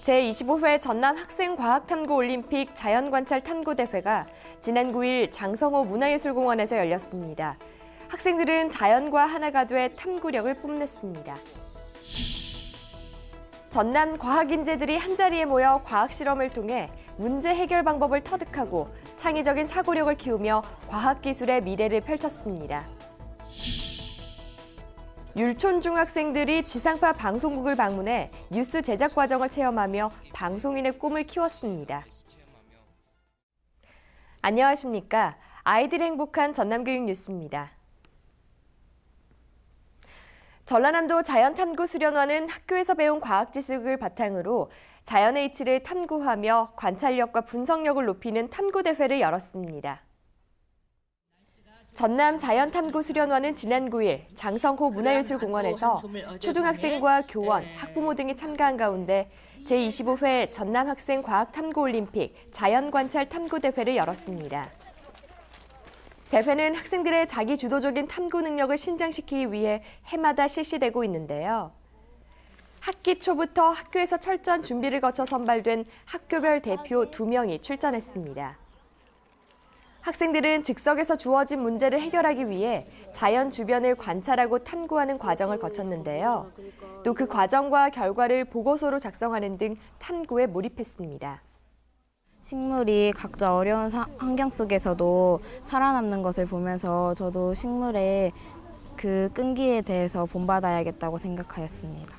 제25회 전남 학생과학탐구올림픽 자연관찰 탐구대회가 지난 9일 장성호 문화예술공원에서 열렸습니다. 학생들은 자연과 하나가 돼 탐구력을 뽐냈습니다. 전남 과학인재들이 한자리에 모여 과학실험을 통해 문제 해결 방법을 터득하고 창의적인 사고력을 키우며 과학기술의 미래를 펼쳤습니다. 율촌 중학생들이 지상파 방송국을 방문해 뉴스 제작 과정을 체험하며 방송인의 꿈을 키웠습니다. 안녕하십니까? 아이들이 행복한 전남교육 뉴스입니다. 전라남도 자연탐구수련원은 학교에서 배운 과학 지식을 바탕으로 자연의 이치를 탐구하며 관찰력과 분석력을 높이는 탐구대회를 열었습니다. 전남 자연탐구수련원은 지난 9일 장성호 문화예술공원에서 초중학생과 교원, 학부모 등이 참가한 가운데 제25회 전남학생과학탐구올림픽 자연관찰 탐구대회를 열었습니다. 대회는 학생들의 자기주도적인 탐구 능력을 신장시키기 위해 해마다 실시되고 있는데요. 학기 초부터 학교에서 철저한 준비를 거쳐 선발된 학교별 대표 2명이 출전했습니다. 학생들은 즉석에서 주어진 문제를 해결하기 위해 자연 주변을 관찰하고 탐구하는 과정을 거쳤는데요. 또 그 과정과 결과를 보고서로 작성하는 등 탐구에 몰입했습니다. 식물이 각자 어려운 환경 속에서도 살아남는 것을 보면서 저도 식물의 그 끈기에 대해서 본받아야겠다고 생각하였습니다.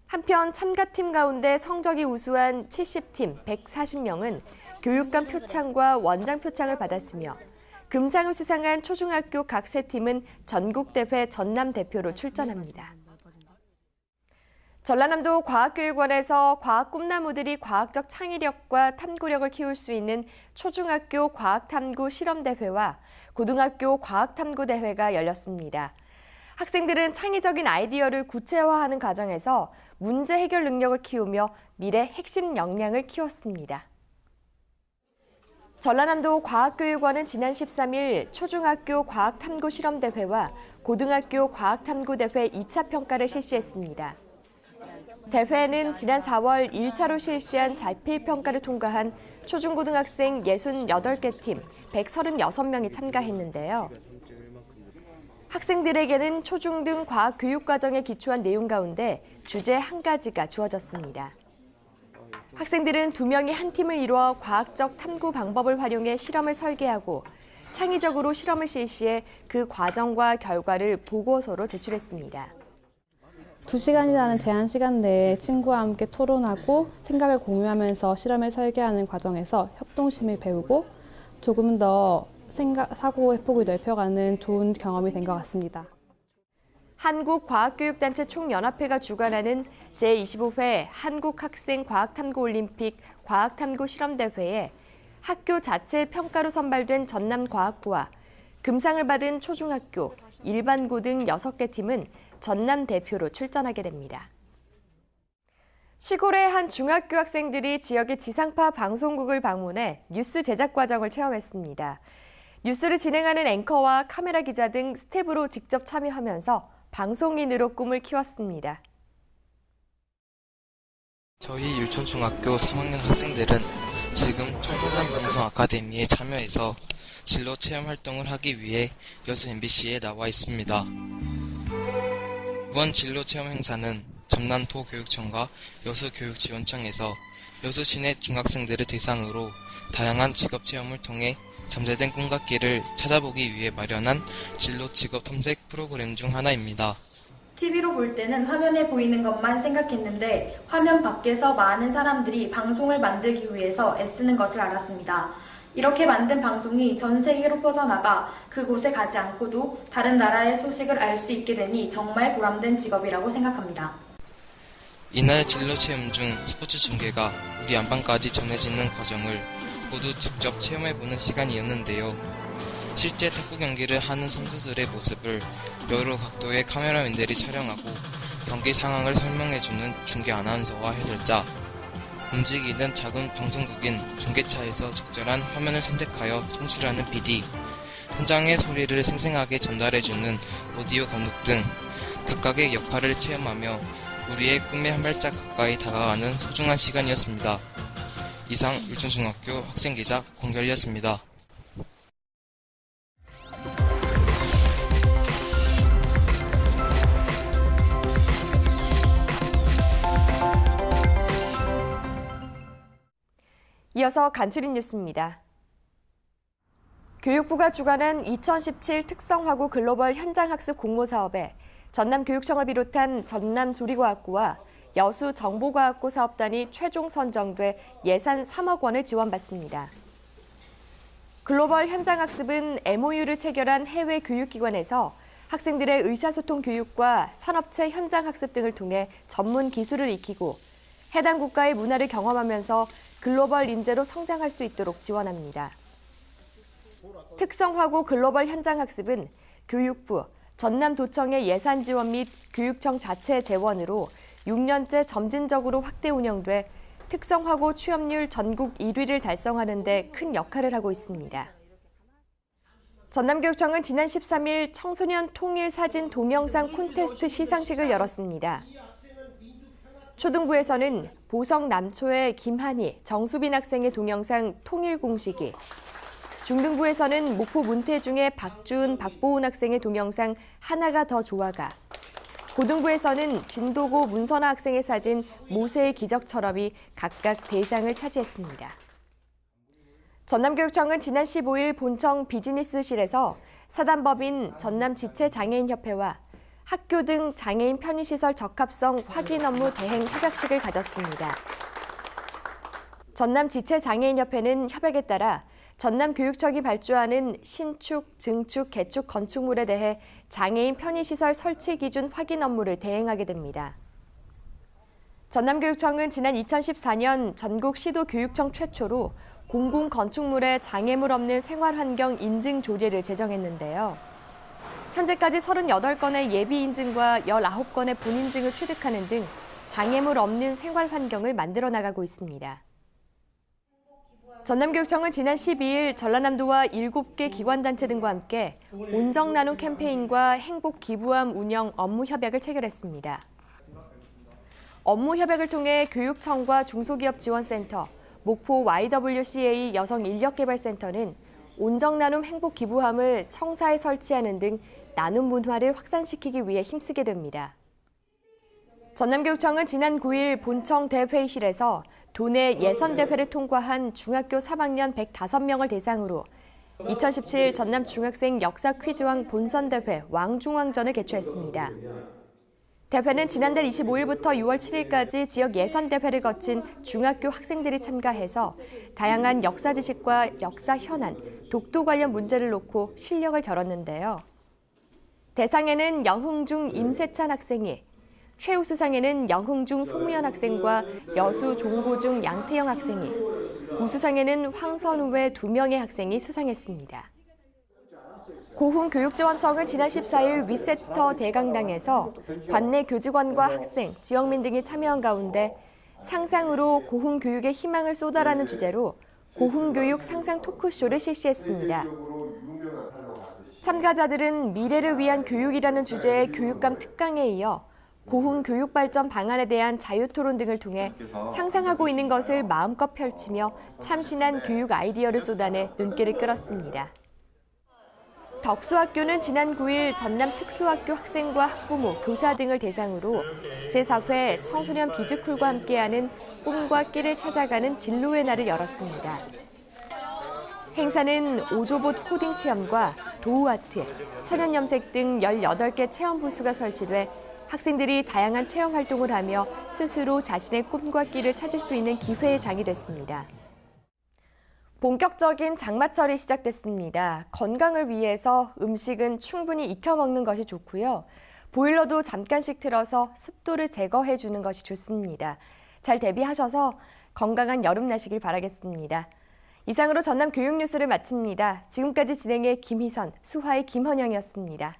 한편 참가팀 가운데 성적이 우수한 70팀 140명은 교육감 표창과 원장 표창을 받았으며 금상을 수상한 초중학교 각 세 팀은 전국대회 전남 대표로 출전합니다. 전라남도 과학교육원에서 과학 꿈나무들이 과학적 창의력과 탐구력을 키울 수 있는 초중학교 과학탐구 실험대회와 고등학교 과학탐구대회가 열렸습니다. 학생들은 창의적인 아이디어를 구체화하는 과정에서 문제 해결 능력을 키우며 미래 핵심 역량을 키웠습니다. 전라남도 과학교육원은 지난 13일 초중학교 과학탐구 실험대회와 고등학교 과학탐구대회 2차 평가를 실시했습니다. 대회는 지난 4월 1차로 실시한 자필평가를 통과한 초중고등학생 68개 팀 136명이 참가했는데요. 학생들에게는 초중등 과학 교육 과정에 기초한 내용 가운데 주제 한 가지가 주어졌습니다. 학생들은 2명이 한 팀을 이루어 과학적 탐구 방법을 활용해 실험을 설계하고 창의적으로 실험을 실시해 그 과정과 결과를 보고서로 제출했습니다. 2시간이라는 제한 시간 내에 친구와 함께 토론하고 생각을 공유하면서 실험을 설계하는 과정에서 협동심을 배우고 조금 더 사고 회복을 넓혀가는 좋은 경험이 된 것 같습니다. 한국과학교육단체 총연합회가 주관하는 제25회 한국학생과학탐구올림픽 과학탐구 실험대회에 학교 자체 평가로 선발된 전남과학부와 금상을 받은 초중학교, 일반고 등 6개 팀은 전남 대표로 출전하게 됩니다. 시골의 한 중학교 학생들이 지역의 지상파 방송국을 방문해 뉴스 제작 과정을 체험했습니다. 뉴스를 진행하는 앵커와 카메라 기자 등 스텝으로 직접 참여하면서 방송인으로 꿈을 키웠습니다. 저희 율촌중학교 3학년 학생들은 지금 청소년 방송 아카데미에 참여해서 진로 체험 활동을 하기 위해 여수 MBC에 나와 있습니다. 이번 진로 체험 행사는 전남도교육청과 여수교육지원청에서 여수 시내 중학생들을 대상으로 다양한 직업 체험을 통해 잠재된 꿈과 길을 찾아보기 위해 마련한 진로 직업 탐색 프로그램 중 하나입니다. TV로 볼 때는 화면에 보이는 것만 생각했는데 화면 밖에서 많은 사람들이 방송을 만들기 위해서 애쓰는 것을 알았습니다. 이렇게 만든 방송이 전 세계로 퍼져나가 그곳에 가지 않고도 다른 나라의 소식을 알 수 있게 되니 정말 보람된 직업이라고 생각합니다. 이날 진로 체험 중 스포츠 중계가 우리 안방까지 전해지는 과정을 모두 직접 체험해보는 시간이었는데요. 실제 탁구 경기를 하는 선수들의 모습을 여러 각도의 카메라맨들이 촬영하고 경기 상황을 설명해주는 중계 아나운서와 해설자, 움직이는 작은 방송국인 중계차에서 적절한 화면을 선택하여 송출하는 PD, 현장의 소리를 생생하게 전달해주는 오디오 감독 등 각각의 역할을 체험하며 우리의 꿈에 한 발짝 가까이 다가가는 소중한 시간이었습니다. 이상 율촌중학교 학생기자 권결이었습니다. 이어서 간추린 뉴스입니다. 교육부가 주관한 2017 특성화고 글로벌 현장학습 공모사업에 전남교육청을 비롯한 전남조리과학고와 여수정보과학고 사업단이 최종 선정돼 예산 3억 원을 지원받습니다. 글로벌 현장학습은 MOU를 체결한 해외 교육기관에서 학생들의 의사소통 교육과 산업체 현장학습 등을 통해 전문 기술을 익히고 해당 국가의 문화를 경험하면서 글로벌 인재로 성장할 수 있도록 지원합니다. 특성화고 글로벌 현장학습은 교육부, 전남도청의 예산 지원 및 교육청 자체 재원으로 6년째 점진적으로 확대 운영돼 특성화고 취업률 전국 1위를 달성하는 데 큰 역할을 하고 있습니다. 전남교육청은 지난 13일 청소년 통일 사진 동영상 콘테스트 시상식을 열었습니다. 초등부에서는 보성 남초의 김한희, 정수빈 학생의 동영상 통일 공식이, 중등부에서는 목포 문태중의 박주은, 박보은 학생의 동영상 하나가 더 좋아가, 고등부에서는 진도고 문선아 학생의 사진 모세의 기적처럼이 각각 대상을 차지했습니다. 전남교육청은 지난 15일 본청 비즈니스실에서 사단법인 전남지체장애인협회와 학교 등 장애인 편의시설 적합성 확인 업무 대행 협약식을 가졌습니다. 전남지체장애인협회는 협약에 따라 전남교육청이 발주하는 신축, 증축, 개축 건축물에 대해 장애인 편의시설 설치 기준 확인 업무를 대행하게 됩니다. 전남교육청은 지난 2014년 전국 시도교육청 최초로 공공건축물에 장애물 없는 생활환경 인증 조례를 제정했는데요. 현재까지 38건의 예비 인증과 19건의 본인증을 취득하는 등 장애물 없는 생활환경을 만들어 나가고 있습니다. 전남교육청은 지난 12일 전라남도와 7개 기관단체 등과 함께 온정나눔 캠페인과 행복기부함 운영 업무 협약을 체결했습니다. 업무 협약을 통해 교육청과 중소기업지원센터, 목포 YWCA 여성인력개발센터는 온정나눔 행복기부함을 청사에 설치하는 등 나눔 문화를 확산시키기 위해 힘쓰게 됩니다. 전남교육청은 지난 9일 본청 대회의실에서 도내 예선대회를 통과한 중학교 3학년 105명을 대상으로 2017 전남 중학생 역사 퀴즈왕 본선대회 왕중왕전을 개최했습니다. 대회는 지난달 25일부터 6월 7일까지 지역 예선대회를 거친 중학교 학생들이 참가해서 다양한 역사 지식과 역사 현안, 독도 관련 문제를 놓고 실력을 겨뤘는데요. 대상에는 영흥중 임세찬 학생이, 최우수상에는 영흥중 송무현 학생과 여수 종고중 양태영 학생이, 우수상에는 황선우 외 2명의 학생이 수상했습니다. 고흥교육지원청은 지난 14일 위세터 대강당에서 관내 교직원과 학생, 지역민 등이 참여한 가운데 상상으로 고흥교육의 희망을 쏟아라는 주제로 고흥교육 상상 토크쇼를 실시했습니다. 참가자들은 미래를 위한 교육이라는 주제의 교육감 특강에 이어 고흥 교육 발전 방안에 대한 자유토론 등을 통해 상상하고 있는 것을 마음껏 펼치며 참신한 교육 아이디어를 쏟아내 눈길을 끌었습니다. 덕수학교는 지난 9일 전남 특수학교 학생과 학부모, 교사 등을 대상으로 제4회 청소년 비즈쿨과 함께하는 꿈과 끼를 찾아가는 진로의 날을 열었습니다. 행사는 오조봇 코딩 체험과 도우아트, 천연염색 등 18개 체험 부스가 설치돼 학생들이 다양한 체험 활동을 하며 스스로 자신의 꿈과 끼를 찾을 수 있는 기회의 장이 됐습니다. 본격적인 장마철이 시작됐습니다. 건강을 위해서 음식은 충분히 익혀 먹는 것이 좋고요. 보일러도 잠깐씩 틀어서 습도를 제거해 주는 것이 좋습니다. 잘 대비하셔서 건강한 여름 나시길 바라겠습니다. 이상으로 전남 교육 뉴스를 마칩니다. 지금까지 진행의 김희선, 수화의 김헌영이었습니다.